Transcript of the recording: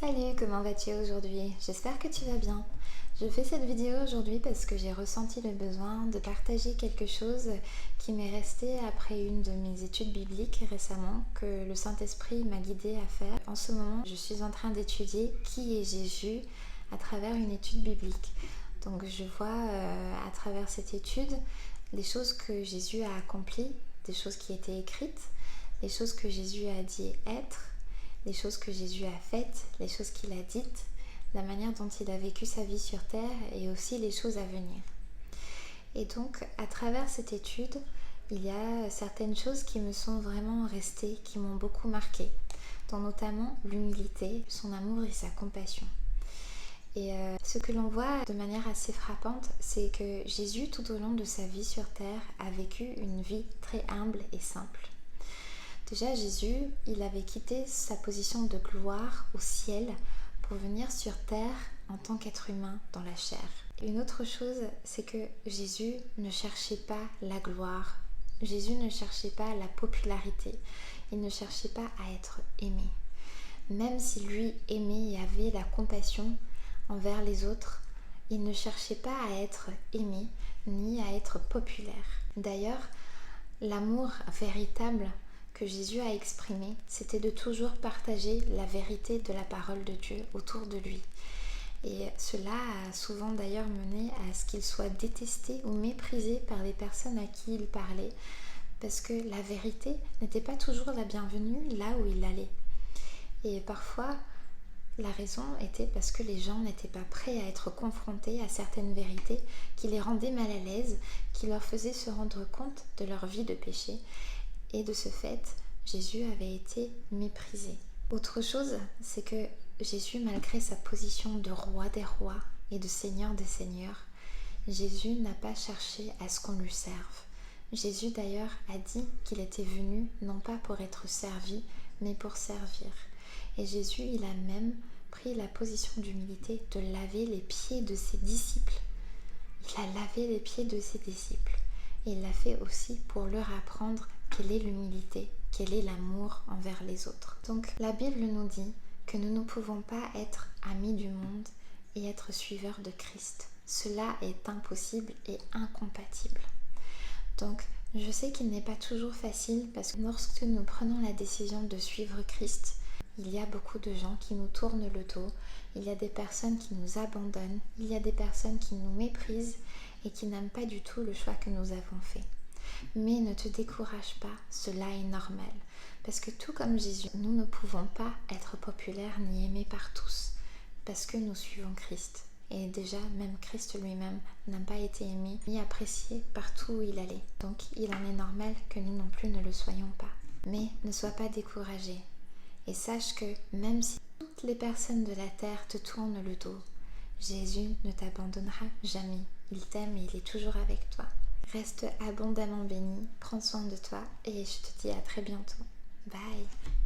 Salut, comment vas-tu aujourd'hui? J'espère que tu vas bien. Je fais cette vidéo aujourd'hui parce que j'ai ressenti le besoin de partager quelque chose qui m'est resté après une de mes études bibliques récemment, que le Saint-Esprit m'a guidée à faire. En ce moment, je suis en train d'étudier qui est Jésus à travers une étude biblique. Donc je vois à travers cette étude les choses que Jésus a accomplies, des choses qui étaient écrites, les choses que Jésus a dit être, les choses que Jésus a faites, les choses qu'il a dites, la manière dont il a vécu sa vie sur terre et aussi les choses à venir. Et donc, à travers cette étude, il y a certaines choses qui me sont vraiment restées, qui m'ont beaucoup marquée, dont notamment l'humilité, son amour et sa compassion. Et ce que l'on voit de manière assez frappante, c'est que Jésus, tout au long de sa vie sur terre, a vécu une vie très humble et simple. Déjà, Jésus, il avait quitté sa position de gloire au ciel pour venir sur terre en tant qu'être humain dans la chair. Une autre chose, c'est que Jésus ne cherchait pas la gloire. Jésus ne cherchait pas la popularité. Il ne cherchait pas à être aimé. Même si lui aimait et avait la compassion envers les autres, il ne cherchait pas à être aimé ni à être populaire. D'ailleurs, l'amour véritable que Jésus a exprimé, c'était de toujours partager la vérité de la parole de Dieu autour de lui. Et cela a souvent d'ailleurs mené à ce qu'il soit détesté ou méprisé par les personnes à qui il parlait, parce que la vérité n'était pas toujours la bienvenue là où il allait. Et parfois, la raison était parce que les gens n'étaient pas prêts à être confrontés à certaines vérités qui les rendaient mal à l'aise, qui leur faisaient se rendre compte de leur vie de péché. Et de ce fait, Jésus avait été méprisé. Autre chose, c'est que Jésus, malgré sa position de roi des rois et de seigneur des seigneurs, Jésus n'a pas cherché à ce qu'on lui serve. Jésus d'ailleurs a dit qu'il était venu non pas pour être servi, mais pour servir. Et Jésus, il a même pris la position d'humilité de laver les pieds de ses disciples. Il a lavé les pieds de ses disciples. Et il l'a fait aussi pour leur apprendre quelle est l'humilité, quel est l'amour envers les autres. Donc la Bible nous dit que nous ne pouvons pas être amis du monde et être suiveurs de Christ. Cela est impossible et incompatible. Donc je sais qu'il n'est pas toujours facile parce que lorsque nous prenons la décision de suivre Christ, il y a beaucoup de gens qui nous tournent le dos, il y a des personnes qui nous abandonnent, il y a des personnes qui nous méprisent et qui n'aiment pas du tout le choix que nous avons fait. Mais ne te décourage pas, cela est normal. Parce que tout comme Jésus, nous ne pouvons pas être populaires ni aimés par tous, parce que nous suivons Christ. Et déjà, même Christ lui-même n'a pas été aimé ni apprécié partout où il allait. Donc il en est normal que nous non plus ne le soyons pas. Mais ne sois pas découragé. Et sache que même si toutes les personnes de la terre te tournent le dos, Jésus ne t'abandonnera jamais. Il t'aime et il est toujours avec toi. Reste abondamment béni, prends soin de toi et je te dis à très bientôt. Bye!